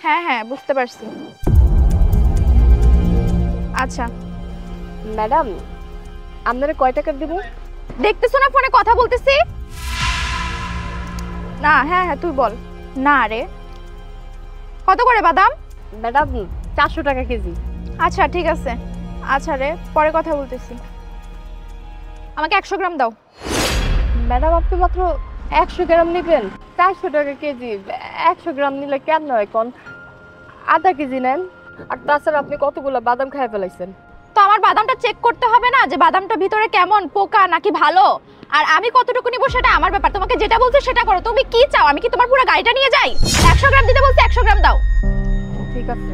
হ্যাঁ হ্যাঁ বুঝতে পারছি। আচ্ছা ম্যাডাম, আপনারা কয় টাকা দেব? দেখতেছো না ফোনে কথা বলতেছি? না হ্যাঁ হ্যাঁ তুই বল। না রে, কত করে বাদাম? ম্যাডাম 400 টাকা কেজি। আচ্ছা ঠিক আছে। আচ্ছা রে, পরে কথা বলতেছি। আমাকে 100 গ্রাম দাও। ম্যাডাম আপনি মাত্র 100 গ্রাম নেবেন? 400 টাকা কেজি। 100 গ্রাম নিলে কেন হয় কোন? আধা কেজি নেন। আর তাছাড়া আপনি কতগুলো বাদাম খেয়ে ফেলাইছেন। তো আমার বাদামটা চেক করতে হবে না যে বাদামটা ভিতরে কেমন, পোকা নাকি ভালো? আর আমি কতটুকু নিব সেটা আমার ব্যাপার। তোমাকে যেটা বলছি সেটা করো। তুমি কি চাও? আমি কি তোমার পুরো গাড়িটা নিয়ে যাই? 100 গ্রাম দিতে বলছি, 100 গ্রাম দাও। ঠিক আছে।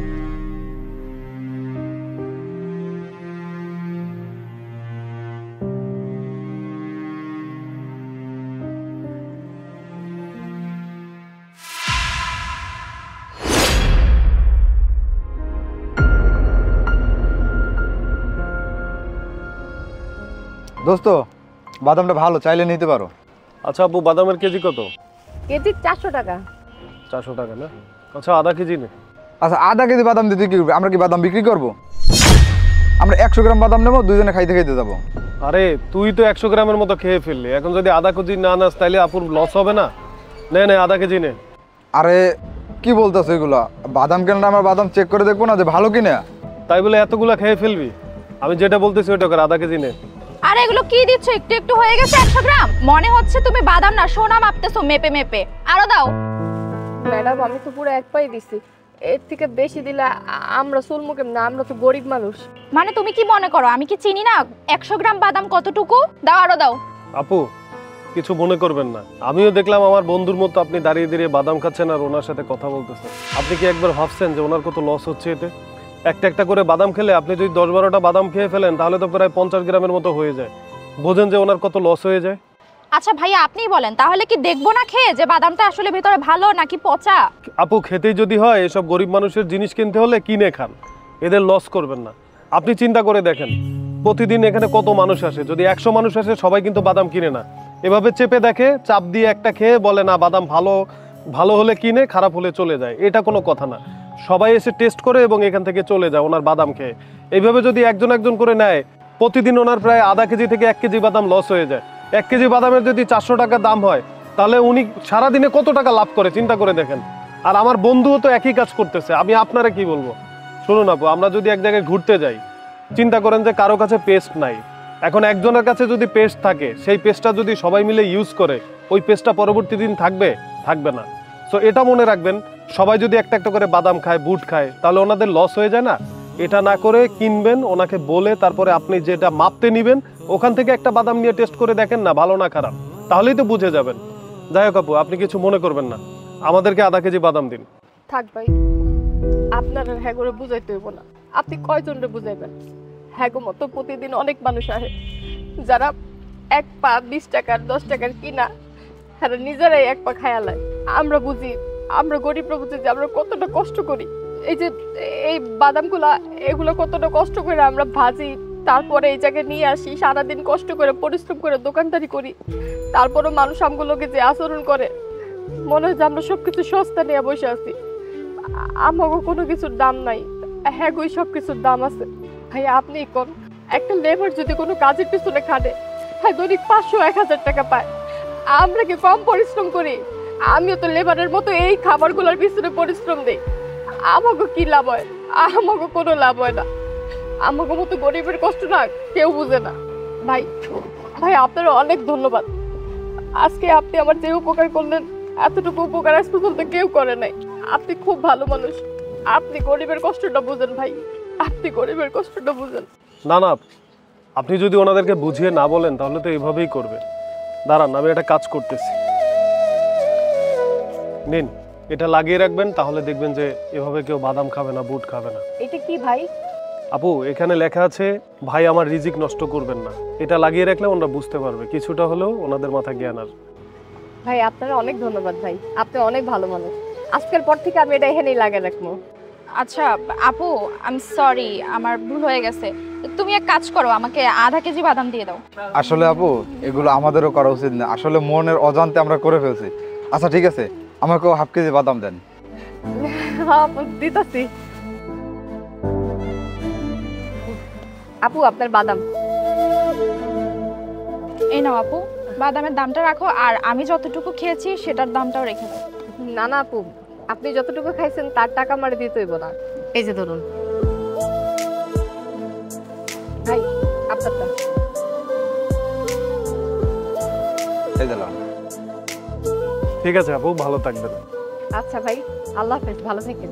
দোস্ত, বাদামটা ভালো, চাইলে নিতে পারো। আচ্ছা আপু, বাদামের কেজি কত? কেজি 400 টাকা। 400 টাকা না? আচ্ছা আধা কেজি নে। আচ্ছা আধা কেজি বাদাম দিতে কি করবে? আমরা কি বাদাম বিক্রি করব? আমরা 100 গ্রাম বাদাম নেবো, দুজনে খাইতে খাইতে যাবো। আরে তুই তো 100 গ্রামের মতো খেয়ে ফেললি, এখন যদি আধা কেজি না নাস তাইলে আপুর লস হবে না? নে নে, আধা কেজি নে। আরে কি বলতেছো এগুলা? বাদাম কেনা, আমরা বাদাম চেক করে দেখবো না যে ভালো কিনা? তাই বলে এতগুলা খেয়ে ফেলবি? আমি যেটা বলতেছি ওইটা করে, আধা কেজি নে। আর এগুলো কি দিচ্ছ? একটু একটু হয়ে গেছে 100 গ্রাম। মনে হচ্ছে তুমি বাদাম না সোনা মাপতেছো মেপে মেপে। আরো দাও। ম্যাডাম আমি তো পুরো এক পাই দিছি, এর থেকে বেশি দিলে আমরা চলবো কেমন? আমরা তো গরিব মানুষ। মানে তুমি কি মনে করো আমি কি চিনি না 100 গ্রাম বাদাম কতটুকু? দাও, আরো দাও। আপু কিছু মনে করবেন না, আমিও দেখলাম আমার বন্ধুর মতো আপনি দাঁড়িয়ে দাঁড়িয়ে বাদাম খাচ্ছেন আর ওনার সাথে কথা বলতেছেন। আপনি কি একবার ভাবছেন যে ওনার কত লস হচ্ছে এতে? একটা একটা করে বাদাম খেলে আপনি যদি 10-12টা বাদাম খেয়ে ফেলেন তাহলে তো প্রায় 50 গ্রামের মতো হয়ে যায়। বোঝেন যে ওনার কত লস হয়ে যায়? আচ্ছা ভাইয়া আপনিই বলেন, তাহলে কি দেখবো না খেয়ে যে বাদামটা আসলে ভিতরে ভালো নাকি পচা? আপু খেতেই যদি হয়, এসব গরিব মানুষের জিনিস কিনতে হলে কিনে খান, এদের লস করবেন না। আপনি চিন্তা করে দেখেন, প্রতিদিন এখানে কত মানুষ আসে, যদি 100 মানুষ আসে সবাই কিন্তু বাদাম কিনে না। এভাবে চেপে দেখে, চাপ দিয়ে একটা খেয়ে বলে না বাদাম ভালো, ভালো হলে কিনে, খারাপ হলে চলে যায়। এটা কোনো কথা না। সবাই এসে টেস্ট করে এবং এখান থেকে চলে যায় ওনার বাদাম খেয়ে। এইভাবে যদি একজন একজন করে নেয়, প্রতিদিন ওনার প্রায় আধা কেজি থেকে 1 কেজি বাদাম লস হয়ে যায়। 1 কেজি বাদামের যদি 400 টাকা দাম হয় তাহলে উনি সারাদিনে কত টাকা লাভ করে চিন্তা করে দেখেন। আর আমার বন্ধুও তো একই কাজ করতেছে, আমি আপনারা কি বলবো? শুনুন আপু, আমরা যদি এক জায়গায় ঘুরতে যাই, চিন্তা করেন যে কারো কাছে পেস্ট নাই। এখন একজনের কাছে যদি পেস্ট থাকে, সেই পেস্টটা যদি সবাই মিলে ইউজ করে, ওই পেস্টটা পরবর্তী দিন থাকবে? থাকবে না। সো এটা মনে রাখবেন, সবাই যদি একটা একটা করে বাদাম খায়, বুট খায়, তাহলে ওনাদের লস হয়ে যায় না? এটা না করে কিনবেন, ওনাকে বলে তারপরে আপনি যেটা মাপতে নিবেন ওখান থেকে একটা বাদাম নিয়ে টেস্ট করে দেখেন না ভালো না খারাপ, তাহলেই তো বুঝে যাবেন। যাই হোক আপু, আপনি কিছু মনে করবেন না, আমাদেরকে আধা কেজি বাদাম দিন। থাক ভাই, আপনার হ্যাঁ করে বুঝাইতে হইব না। আপনি কয়জনরে বুঝাইবেন? হ্যাঁ গো মতো প্রতিদিন অনেক মানুষ আসে যারা 1 পা 20 টাকার 10 টাকার কিনা, হ্যাঁ নিজেরাই 1 পা খায়ালায়। আমরা বুঝি, আমরা গরিবরা বুঝি যে আমরা কতটা কষ্ট করি। এই যে এই বাদামগুলা, এগুলো কতটা কষ্ট করে আমরা ভাজি, তারপরে এই জায়গায় নিয়ে আসি, সারাদিন কষ্ট করে পরিশ্রম করে দোকানদারি করি, তারপরও মানুষ আমগুলোকে যে আচরণ করে, মনে হয় যে আমরা সবকিছু সস্তা নিয়ে বসে আছি। আমাকে কোনো কিছুর দাম নাই। হ্যাঁ গই সব কিছুর দাম আছে। ভাই আপনি কোন একটা লেবার যদি কোনো কাজের পিছনে খাটে, হ্যাঁ দৈনিক 500-1000 টাকা পায়, আমরা কি কম পরিশ্রম করি? আমিও তো লেবারের মতো এই খাবারগুলোর পিছনে পরিশ্রম দিই। আমাকে কি লাভ হয়? আমাকে কোনো লাভ হয় না। আমাকে মতো গরিবের কষ্ট না কেউ বুঝে না। ভাই ভাই আপনার অনেক ধন্যবাদ। আজকে আপনি আমার যে উপকার করলেন, এতটুকু উপকার আজ পর্যন্ত কেউ করে নাই। আপনি খুব ভালো মানুষ, আপনি গরিবের কষ্টটা বুঝেন ভাই, আপনি গরিবের কষ্টটা বুঝেন। না না, আপনি যদি ওনাদেরকে বুঝিয়ে না বলেন তাহলে তো এভাবেই করবে। দাঁড়ান, আমি একটা কাজ করতেছি। নিন, এটা লাগিয়ে রাখবেন, তাহলে দেখবেন যে এভাবে কেউ বাদাম খাবে না, বুট খাবে না। এটা কি ভাই? আপু এখানে লেখা আছে, ভাই আমার রিজিক নষ্ট করবেন না। এটা লাগিয়ে রাখলে ওনারা বুঝতে পারবে, কিছুটা হলেও ওনাদের মাথায় জ্ঞান আসবে। ভাই আপনারা অনেক ধন্যবাদ ভাই, আপনি অনেক ভালো মানুষ। আজকের পর থেকে আমি এটা এখানেই লাগিয়ে রাখবো। আচ্ছা আপু, আই এম সরি, আমার ভুল হয়ে গেছে। তুমি এক কাজ করো, আমাকে আধা কেজি বাদাম দিয়ে দাও। আসলে আপু, এগুলো আমাদেরও করা উচিত না, আসলে মনের অজান্তে আমরা করে ফেলছি। আচ্ছা ঠিক আছে, আমাকেও হাফ কেজি বাদাম দেন। হ্যাঁ দিতেছি। আপু আপনার বাদাম। এই নাও আপু, বাদামের দামটা রাখো, আর আমি যতটুকু খেয়েছি সেটার দামটাও রেখে দাও। না না আপু, আপনি যতটুকু খাইছেন তার টাকা আমারে দিতে হইব না। এই যে ধরুন ভাই আপনারটা। এই দিলাম। ঠিক আছে আপু, ভালো থাকবেন। আচ্ছা ভাই, আল্লাহ হাফেজ, ভালো থাকেন।